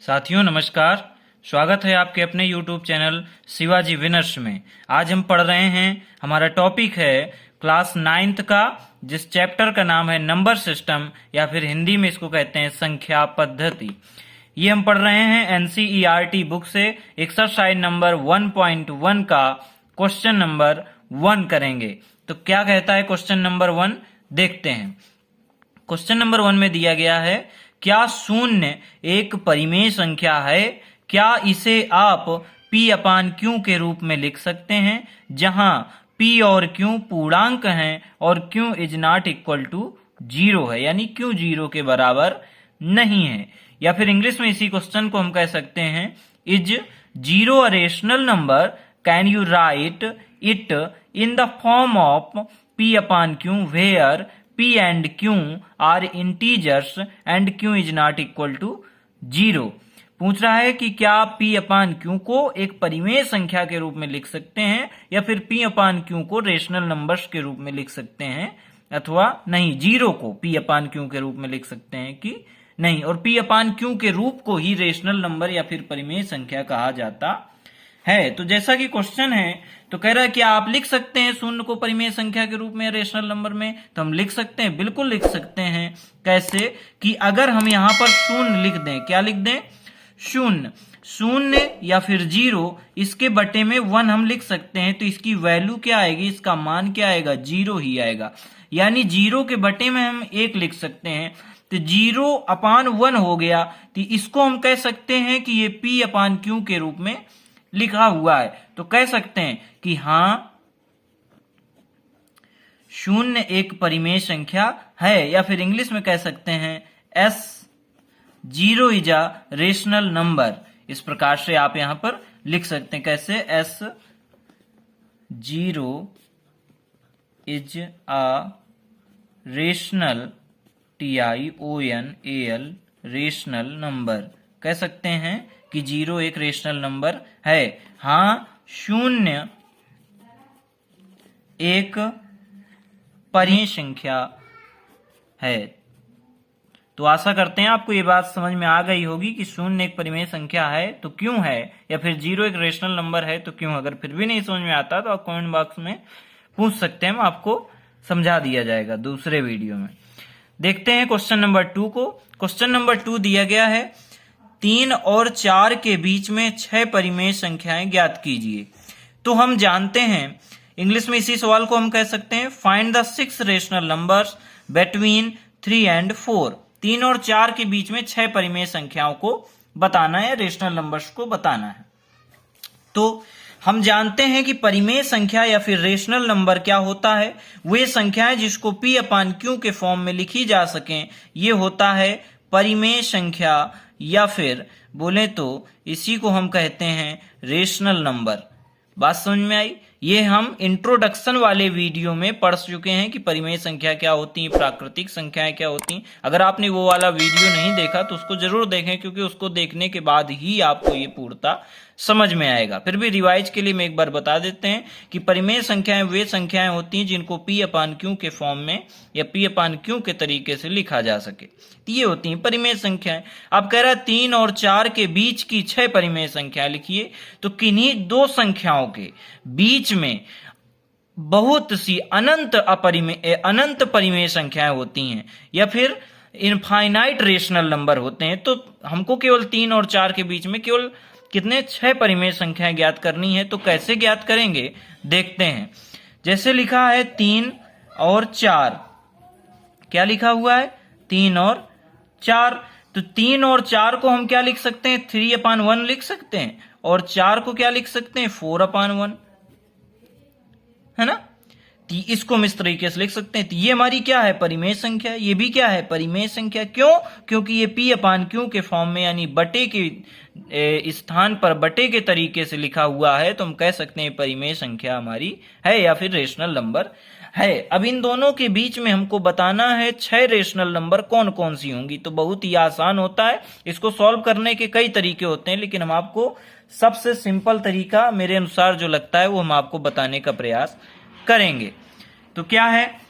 साथियों नमस्कार। स्वागत है आपके अपने YouTube चैनल शिवाजी विनर्स में। आज हम पढ़ रहे हैं, हमारा टॉपिक है क्लास 9th का, जिस चैप्टर का नाम है नंबर सिस्टम या फिर हिंदी में इसको कहते हैं संख्या पद्धति। ये हम पढ़ रहे हैं NCERT बुक से। एक्सरसाइज नंबर 1.1 का क्वेश्चन नंबर 1 करेंगे। तो क्या कहता है क्वेश्चन नंबर 1, देखते हैं। क्वेश्चन नंबर 1 में दिया गया है, क्या शून्य एक परिमेय संख्या है? क्या इसे आप P/Q के रूप में लिख सकते हैं, जहां P और Q पूर्णांक हैं और Q is not equal to 0 है, यानी Q 0 के बराबर नहीं है। या फिर इंग्लिश में इसी क्वेश्चन को हम कह सकते हैं, is 0 a rational number? Can you write it in the form of P/Q where P and Q are integers and Q is not equal to 0। पूछ रहा है कि क्या आप P/Q को एक परिमेय संख्या के रूप में लिख सकते हैं या फिर P/Q को रेशनल नंबर्स के रूप में लिख सकते हैं अथवा नहीं, 0 को P/Q के रूप में लिख सकते हैं कि नहीं, और P/Q के रूप को ही रेशनल नंबर या फिर परिमेय संख्या कहा जाता है। तो जैसा कि क्वेश्चन है, तो कह रहा है कि आप लिख सकते हैं शून्य को परिमेय संख्या के रूप में रेशनल नंबर में। तो हम लिख सकते हैं, बिल्कुल लिख सकते हैं। कैसे कि अगर हम यहां पर शून्य लिख दें, क्या लिख दें? शून्य या फिर 0, इसके बटे में 1 हम लिख सकते हैं। तो इसकी वैल्यू क्या आएगी, इसका मान क्या आएगा? 0 ही आएगा। यानी 0 के बटे में हम 1 लिख सकते हैं, तो 0/1 हो गया। तो इसको हम कह सकते हैं कि ये P/Q के रूप में लिखा हुआ है। तो कह सकते हैं कि हाँ, शून्य एक परिमेय संख्या है। या फिर इंग्लिश में कह सकते हैं S0 is a rational number. इस प्रकार से आप यहां पर लिख सकते हैं। कैसे? S0 is a rational TIONAL rational number. कह सकते हैं कि 0 एक रेशनल नंबर है। हाँ, शून्य एक परिमेय संख्या है। तो आशा करते हैं आपको ये बात समझ में आ गई होगी कि शून्य एक परिमेय संख्या है तो क्यों है, या फिर 0 एक रेशनल नंबर है तो क्यों। अगर फिर भी नहीं समझ में आता तो आप कमेंट बॉक्स में पूछ सकते हैं, आपको समझा दिया जाएगा दूसरे वीडियो में। देखते हैं क्वेश्चन नंबर 2 को। क्वेश्चन नंबर 2 दिया गया है, 3 और 4 के बीच में 6 परिमेय संख्याएं ज्ञात कीजिए। तो हम जानते हैं, इंग्लिश में इसी सवाल को हम कह सकते हैं, find the 6 rational numbers between 3 and 4। 3 और 4 के बीच में 6 परिमेय संख्याओं को बताना है, रेशनल नंबर्स को बताना है। तो हम जानते हैं कि परिमेय संख्या या फिर रेशनल नंबर क्या होता है? वे संख्याएं जिसको P/Q के फॉर्म में लिखी जा सकें, ये होता है परिमेय संख्या, या फिर बोले तो इसी को हम कहते हैं रेशनल नंबर। बात समझ में आई? ये हम इंट्रोडक्शन वाले वीडियो में पढ़ चुके हैं कि परिमेय संख्या क्या होती है, प्राकृतिक संख्याएं क्या होती हैं। अगर आपने वो वाला वीडियो नहीं देखा तो उसको जरूर देखें, क्योंकि उसको देखने के बाद ही आपको ये पूर्णता समझ में आएगा। फिर भी रिवाइज के लिए मैं एक बार बता देते हैं कि परिमेय संख्याएं वे संख्याएं होती हैं जिनको P/Q के फॉर्म में या P/Q के तरीके से लिखा जा सके, ये होती हैं परिमेय संख्याएं। अब कह रहा है 3 और 4 के बीच की 6 परिमेय संख्या लिखिए। तो किन्हीं दो संख्याओं के बीच में बहुत सी अनंत परिमेय संख्याएं होती हैं, या फिर इनफाइनाइट रेशनल नंबर होते हैं। तो हमको केवल 3 और 4 के बीच में केवल कितने 6 परिमेय संख्याएं ज्ञात करनी है। तो कैसे ज्ञात करेंगे, देखते हैं। जैसे लिखा है 3 और 4, क्या लिखा हुआ है? 3 और 4। तो 3 और 4 को हम क्या लिख सकते हैं? 3/1 लिख सकते हैं, और 4 को क्या लिख सकते हैं? 4/1, है ना। तो इसको हम इस तरीके से लिख सकते हैं। तो ये हमारी क्या है? परिमेय संख्या। ये भी क्या है? परिमेय संख्या। क्यों? क्योंकि ये P/Q के फॉर्म में, यानी बटे के स्थान पर बटे के तरीके से लिखा हुआ है। तो हम कह सकते हैं परिमेय संख्या हमारी है, या फिर रेशनल नंबर है। अब इन दोनों के बीच में हमको बताना है 6 रेशनल नंबर कौन कौन सी होंगी। तो बहुत ही आसान होता है, इसको सॉल्व करने के कई तरीके होते हैं, लेकिन हम आपको सबसे सिंपल तरीका मेरे अनुसार जो लगता है वो हम आपको बताने का प्रयास करेंगे। तो क्या है?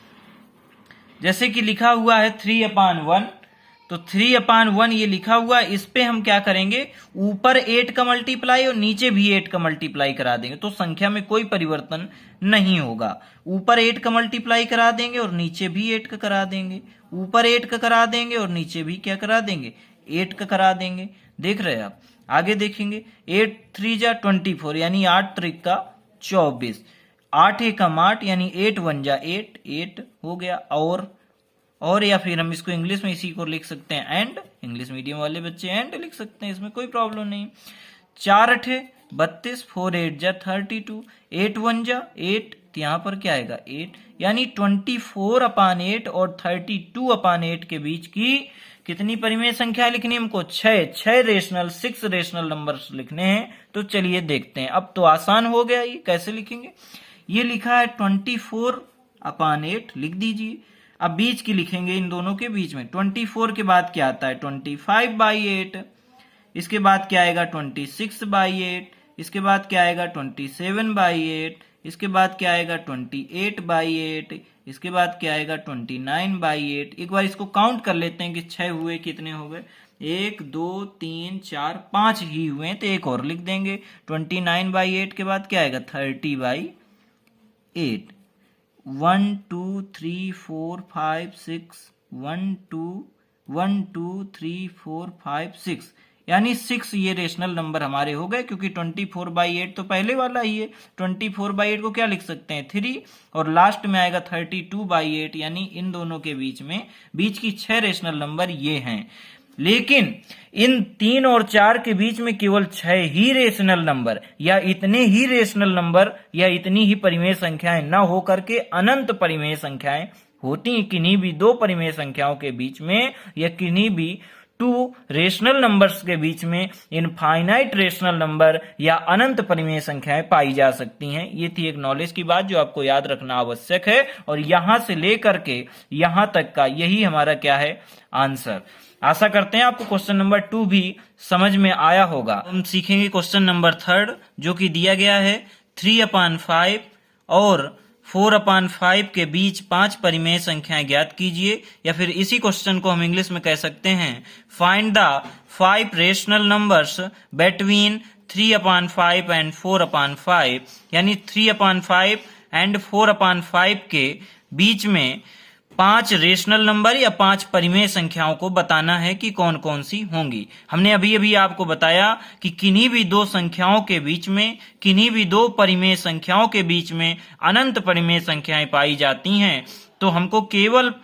जैसे कि लिखा हुआ है 3/1, तो 3/1 ये लिखा हुआ, इस पे हम क्या करेंगे, ऊपर 8 का मल्टीप्लाई और नीचे भी 8 का मल्टीप्लाई करा देंगे, तो संख्या में कोई परिवर्तन नहीं होगा। ऊपर 8 का मल्टीप्लाई करा देंगे और नीचे भी 8 का करा देंगे, ऊपर 8 का करा देंगे और नीचे भी क्या करा देंगे, 8 का करा देंगे। देख रहे हैं आप, आगे देखेंगे। 8 3 जा 24 यानी 8 3 का 24, 8 एकम 8 यानी 8 1 जा 8, 8 हो गया। और या फिर हम इसको इंग्लिश में इसी को लिख सकते हैं एंड, इंग्लिश मीडियम वाले बच्चे एंड लिख सकते हैं, इसमें कोई प्रॉब्लम नहीं। 4 8 32, 4 8 जा 32, 8 1 जा 8, तो यहां पर क्या आएगा 8, यानी 24/8 और 32/8 के बीच की कितनी परिमेय संख्या लिखनी हमको, 6 रेशनल 6 रेशनल नंबर्स लिखने हैं। तो चलिए देखते हैं, अब तो आसान हो गया। ये कैसे लिखेंगे, ये लिखा है 24/8 लिख दीजिए। अब बीच की लिखेंगे, इन दोनों के बीच में 24 के बाद क्या आता है 25/8, इसके बाद क्या आएगा 26/8, इसके बाद क्या आएगा 27/8, इसके बाद क्या आएगा 28/8, इसके बाद क्या आएगा 29/8। एक बार इसको काउंट कर लेते हैं कि 6 हुए, कितने हो गए, 1 2 3 4 5 ही हुए हैं, तो एक और लिख देंगे। 29/8 के बाद क्या आएगा 30/8। 1 2 3 4 5 6, 1 2 1 2 3 4 5 6, यानी 6 ये रेशनल नंबर हमारे हो गए, क्योंकि 24/8 तो पहले वाला ही है। 24/8 को क्या लिख सकते हैं 3, और लास्ट में आएगा 32/8, यानी इन दोनों के बीच में बीच की 6 रेशनल नंबर ये हैं। लेकिन इन 3 और 4 के बीच में केवल 6 ही रेशनल नंबर या इतने ही रेशनल नंबर या इतनी ही परिमेय संख्याएं न हो करके अनंत परिमेय संख्याएं होती हैं। किन्हीं भी दो परिमेय संख्याओं के बीच में या किन्हीं भी 2 रेशनल नंबर्स के बीच में इनफाइनाइट रेशनल नंबर या अनंत परिमेय संख्याएं पाई जा सकती हैं। ये थी एक नॉलेज की बात जो आपको याद रखना आवश्यक है, और यहां से लेकर के यहां तक का यही हमारा क्या है आंसर। आशा करते हैं आपको क्वेश्चन नंबर 2 भी समझ में आया होगा। हम सीखेंगे क्वेश्चन नंबर 3 जो कि दिया गया है 3/5 और 4/5 के बीच 5 परिमेय संख्याएं ज्ञात कीजिए, या फिर इसी क्वेश्चन को हम इंग्लिश में कह सकते हैं find the 5 rational numbers between 3/5 and 4/5, यानी 3/5 एंड 4/5 के बीच में 5 रेशनल नंबर या 5 परिमेय संख्याओं को बताना है कि कौन कौन सी होंगी। हमने अभी अभी आपको बताया कि किन्हीं भी दो संख्याओं के बीच में, किन्हीं भी दो परिमेय संख्याओं के बीच में अनंत परिमेय संख्याएं पाई जाती हैं, तो हमको केवल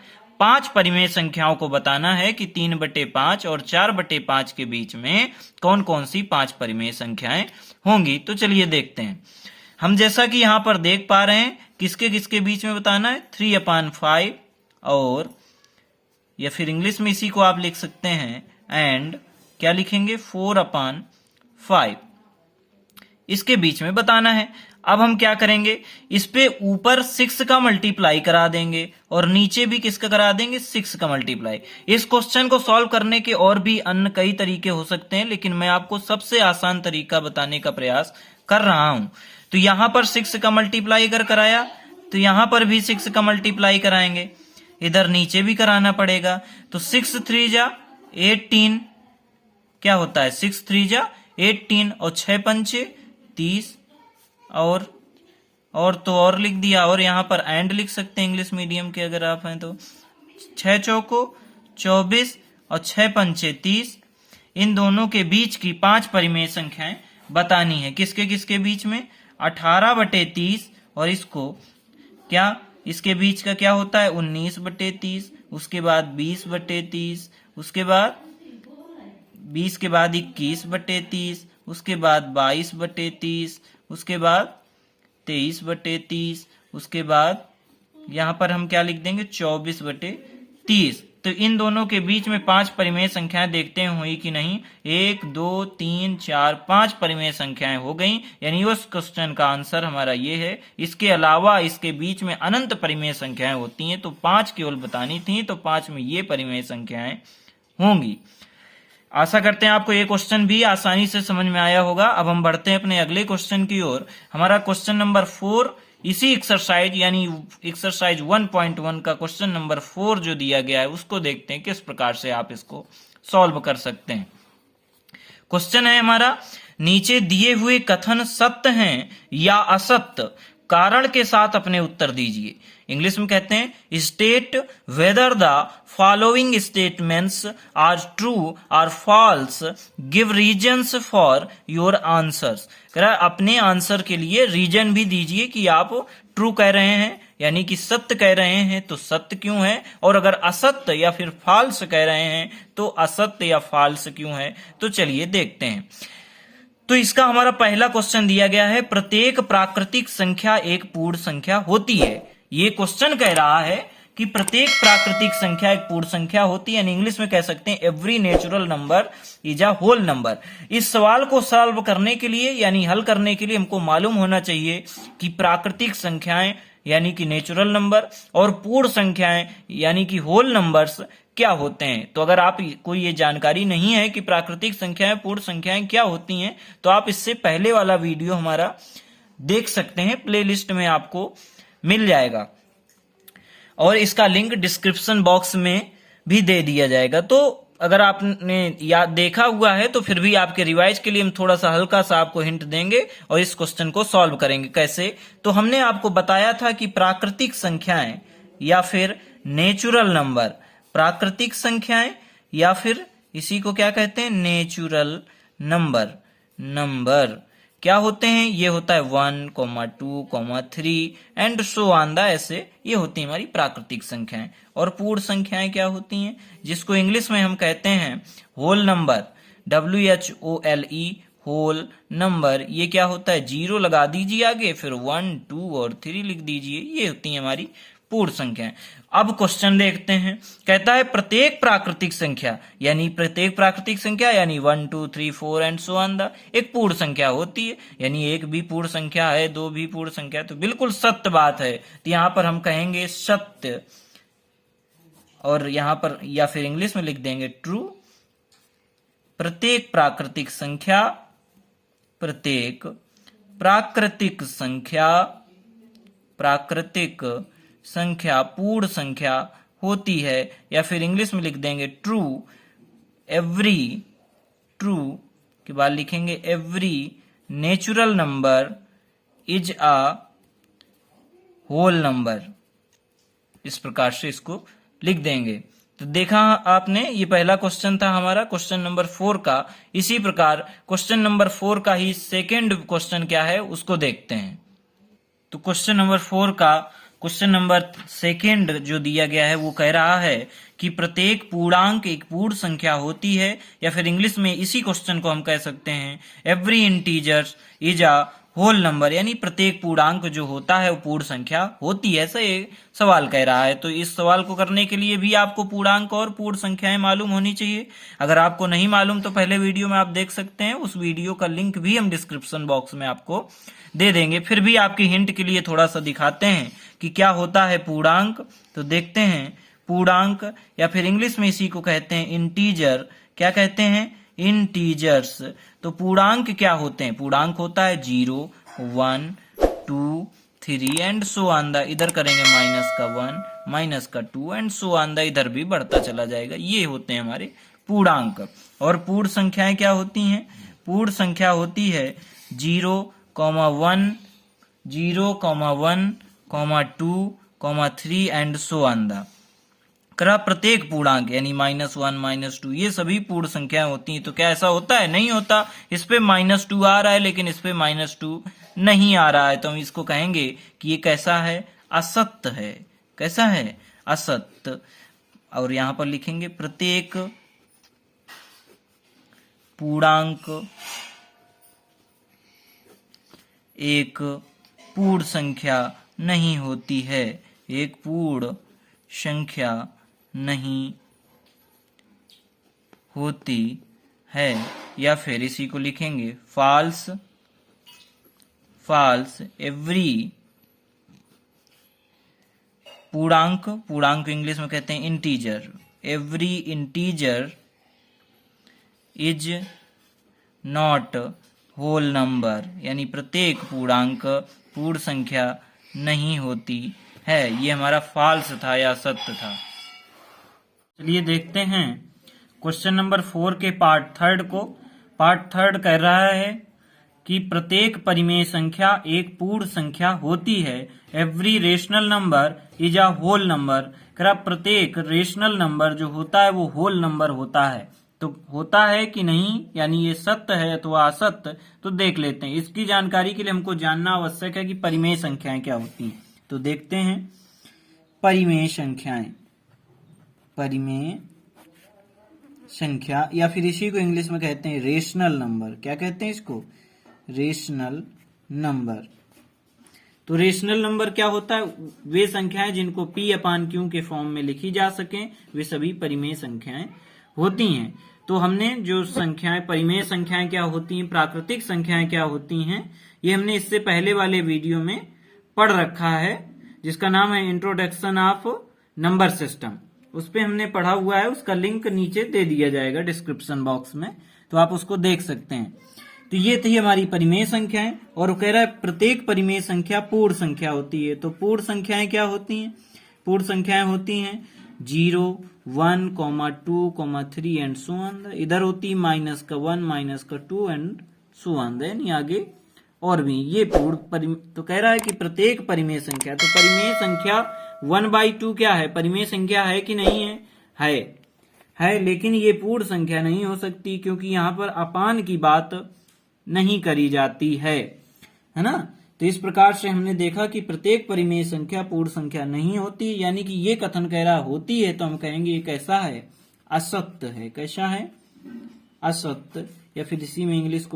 5 परिमेय संख्याओं को बताना है कि 3/5 और 4/5 के बीच में कौन कौन सी 5 परिमेय संख्याएं होंगी। तो चलिए देखते हैं। हम जैसा कि यहां पर देख पा रहे हैं, किसके किसके बीच में बताना है 3/5 और, या फिर इंग्लिश में इसी को आप लिख सकते हैं एंड क्या लिखेंगे 4/5, इसके बीच में बताना है। अब हम क्या करेंगे, इस पे ऊपर 6 का मल्टीप्लाई करा देंगे और नीचे भी किसका करा देंगे 6 का मल्टीप्लाई। इस क्वेश्चन को सॉल्व करने के और भी अन्य कई तरीके हो सकते हैं, लेकिन मैं आपको सबसे आसान तरीका बताने का प्रयास कर रहा हूं। तो यहां पर 6 का मल्टीप्लाई अगर कराया तो यहां पर भी 6 का मल्टीप्लाई कराएंगे, इधर नीचे भी कराना पड़ेगा। तो 6 3 जा 18 क्या होता है 6 3 जा 18 और 6 पंचे 30, और तो और लिख दिया, और यहां पर एंड लिख सकते हैं इंग्लिश मीडियम के अगर आप हैं तो। 6 चौको 24 और 6 पंचे 30, इन दोनों के बीच की 5 परिमेय संख्याएं बतानी है। किसके किसके बीच में 18/30, और इसको क्या इसके बीच का क्या होता है 19/30, उसके बाद 20/30, उसके बाद 20 के बाद 21/30, उसके बाद 22/30, उसके बाद 23/30, उसके बाद यहां पर हम क्या लिख देंगे 24/30। तो इन दोनों के बीच में 5 परिमेय संख्याएं देखते हैं हुई कि नहीं। 1 2 3 4 5 परिमेय संख्याएं हो गई, यानी उस क्वेश्चन का आंसर हमारा ये है। इसके अलावा इसके बीच में अनंत परिमेय संख्याएं होती हैं, तो 5 केवल बतानी थी, तो 5 में ये परिमेय संख्याएं होंगी। आशा करते हैं आपको ये क्वेश्चन भी आसानी से समझ में आया होगा। अब हम बढ़ते हैं अपने अगले क्वेश्चन की ओर। हमारा क्वेश्चन नंबर 4 इसी एक्सरसाइज यानी एक्सरसाइज 1.1 का क्वेश्चन नंबर 4 जो दिया गया है उसको देखते हैं किस प्रकार से आप इसको सॉल्व कर सकते हैं। क्वेश्चन है हमारा, नीचे दिए हुए कथन सत्य हैं या असत्य, कारण के साथ अपने उत्तर दीजिए। इंग्लिश में कहते हैं state whether the following statements are true और false, give reasons for your answers. कह रहा है अपने आंसर के लिए रीजन भी दीजिए कि आप ट्रू कह रहे हैं यानी कि सत्य कह रहे हैं तो सत्य क्यों है, और अगर असत्य या फिर फॉल्स कह रहे हैं तो असत्य या फॉल्स क्यों है। तो चलिए देखते हैं। तो इसका हमारा पहला क्वेश्चन दिया गया है, प्रत्येक प्राकृतिक संख्या एक पूर्ण संख्या होती है। ये क्वेश्चन कह रहा है कि प्रत्येक प्राकृतिक संख्या एक पूर्ण संख्या होती है, यानी इंग्लिश में कह सकते हैं every natural number is a whole number. इस सवाल को सॉल्व करने के लिए यानी हल करने के लिए हमको मालूम होना चाहिए कि प्राकृतिक संख्याएं यानी कि नेचुरल नंबर और पूर्ण संख्याएं यानी कि होल नंबर्स क्या होते हैं। तो अगर आप कोई ये जानकारी नहीं है कि प्राकृतिक संख्याएं पूर्ण संख्याएं क्या होती हैं तो आप इससे पहले वाला वीडियो हमारा देख सकते हैं, प्लेलिस्ट में आपको मिल जाएगा और इसका लिंक डिस्क्रिप्शन बॉक्स में भी दे दिया जाएगा। तो अगर आपने याद देखा हुआ है तो फिर भी आपके रिवाइज के लिए हम थोड़ा सा हल्का सा आपको हिंट देंगे और इस क्वेश्चन को सॉल्व करेंगे। कैसे? तो हमने आपको बताया था कि प्राकृतिक संख्याएं या फिर नेचुरल नंबर, प्राकृतिक संख्याएं या फिर इसी को क्या कहते हैं, नेचुरल नंबर क्या होते हैं? ये होता है 1, 2, 3 एंड सो ऑन द, ऐसे ये होती है हमारी प्राकृतिक संख्याएं। और पूर्ण संख्याएं क्या होती हैं, जिसको इंग्लिश में हम कहते हैं whole number, WHOLE, whole number. ये क्या होता है, 0 लगा दीजिए आगे, फिर 1, 2 और 3 लिख दीजिए, ये होती है हमारी पूर्ण संख्याएं। अब क्वेश्चन देखते हैं, कहता है प्रत्येक प्राकृतिक संख्या यानी 1, 2, 3, 4 एंड सो ऑन द एक पूर्ण संख्या होती है, यानी एक भी पूर्ण संख्या है, दो भी पूर्ण संख्या है, तो बिल्कुल सत्य बात है। तो यहां पर हम कहेंगे सत्य और यहां पर या फिर इंग्लिश में लिख देंगे ट्रू। प्रत्येक प्राकृतिक संख्या पूर्ण संख्या होती है, या फिर इंग्लिश में लिख देंगे ट्रू के बाद लिखेंगे every natural number is a whole number. इस प्रकार से इसको लिख देंगे। तो देखा आपने, ये पहला क्वेश्चन था हमारा क्वेश्चन नंबर 4 का। इसी प्रकार क्वेश्चन नंबर 4 का ही सेकेंड क्वेश्चन क्या है उसको देखते हैं। तो क्वेश्चन नंबर 4 का क्वेश्चन नंबर सेकेंड जो दिया गया है वो कह रहा है कि प्रत्येक पूर्णांक एक पूर्ण संख्या होती है, या फिर इंग्लिश में इसी क्वेश्चन को हम कह सकते हैं every integer is a whole number, यानी प्रत्येक पूर्णांक जो होता है वो पूर्ण संख्या होती है। ऐसा ये सवाल कह रहा है। तो इस सवाल को करने के लिए भी आपको पूर्णांक और पूर्ण संख्याएं मालूम होनी चाहिए। अगर आपको नहीं मालूम तो पहले वीडियो में आप देख सकते हैं, उस वीडियो का लिंक भी हम डिस्क्रिप्शन बॉक्स में आपको दे देंगे। फिर भी आपकी हिंट के लिए थोड़ा सा दिखाते हैं कि क्या होता है पूर्णांक। तो देखते हैं पूर्णांक, या फिर इंग्लिश में इसी को कहते हैं इंटीजर। क्या कहते हैं? इंटीजर्स। तो पूर्णांक क्या होते हैं? पूर्णांक होता है 0, 1, 2, 3 एंड सो ऑन द। इधर करेंगे -1, -2 एंड सो ऑन द, इधर भी बढ़ता चला जाएगा। ये होते हैं हमारे पूर्णांक। और पूर्ण संख्याएं क्या होती हैं? पूर्ण संख्या होती है 0, 1, 2, 3 एंड सो ऑन द। प्रत्येक पूर्णांक यानी -1, -2 ये सभी पूर्ण संख्याएं होती हैं। तो क्या ऐसा होता है? नहीं होता। इस पे -2 आ रहा है लेकिन इस पे -2 नहीं आ रहा है, तो हम इसको कहेंगे कि ये कैसा है? असत्य है। कैसा है? असत्य। और यहां पर लिखेंगे प्रत्येक पूर्णांक एक पूर्ण संख्या नहीं होती है, एक पूर्ण संख्या नहीं होती है। या फिर इसी को लिखेंगे फॉल्स एवरी पूर्णांक इंग्लिश में कहते हैं integer, every integer is not whole number, यानी प्रत्येक पूर्णांक पूर्ण संख्या नहीं होती है। ये हमारा फॉल्स था या सत्य था। चलिए देखते हैं क्वेश्चन नंबर 4 के पार्ट थर्ड को। पार्ट थर्ड कह रहा है कि प्रत्येक परिमेय संख्या एक पूर्ण संख्या होती है। Every rational number is a whole number. कह रहा प्रत्येक रेशनल नंबर जो होता है वो होल नंबर होता है। तो होता है कि नहीं, यानी ये सत्य है अथवा असत्य, तो देख लेते हैं। इसकी जानकारी के लिए हमको जानना आवश्यक है कि परिमेय संख्याएं क्या होती हैं। तो देखते हैं परिमेय संख्याएं। परिमेय संख्या या फिर इसी को इंग्लिश में कहते हैं रेशनल नंबर। क्या कहते हैं इसको? Rational number. तो रेशनल नंबर क्या होता है? वे संख्याएं जिनको P/Q के फॉर्म में लिखी जा सके, वे सभी परिमेय संख्याएं होती हैं। तो हमने जो संख्याएं, परिमेय संख्याएं क्या होती हैं, प्राकृतिक संख्याएं क्या होती हैं, ये हमने इससे पहले वाले वीडियो में पढ़ रखा है, जिसका नाम है इंट्रोडक्शन ऑफ नंबर सिस्टम। उस पे हमने पढ़ा हुआ है, उसका लिंक नीचे दे दिया जाएगा डिस्क्रिप्शन बॉक्स में, तो आप उसको देख सकते हैं। तो ये थी हमारी परिमेय संख्याएं। और वो कह रहा है प्रत्येक परिमेय संख्या पूर्ण संख्या होती है। तो पूर्ण संख्याएं क्या होती हैं? पूर्ण संख्याएं होती हैं 0, 1, 2, 3 एंड सो ऑन। इधर होती -1, -2 एंड सो ऑन, यानी आगे और भी। ये पूर्ण तो कह रहा है कि प्रत्येक परिमेय संख्या, तो परिमेय संख्या 1/2 क्या है? परिमेय संख्या है कि नहीं है? है, लेकिन ये पूर्ण संख्या नहीं हो सकती, क्योंकि यहाँ पर अपान की बात नहीं करी जाती है ना। तो इस प्रकार से हमने देखा कि प्रत्येक परिमेय संख्या पूर्ण संख्या नहीं होती, यानी कि ये कथन कह रहा होती है तो हम कहेंगे ये कैसा है? असत्य है। कैसा है? असत्य, या फिर इसी में इंग्लिश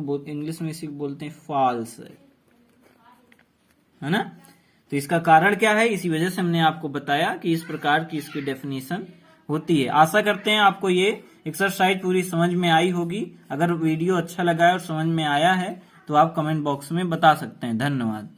में इसी को बोलते हैं फॉल्स, है ना। तो इसका कारण क्या है? इसी वजह से हमने आपको बताया कि इस प्रकार की इसकी डेफिनेशन होती है। आशा करते हैं आपको ये एक्सरसाइज पूरी समझ में आई होगी। अगर वीडियो अच्छा लगा है और समझ में आया है तो आप कमेंट बॉक्स में बता सकते हैं। धन्यवाद।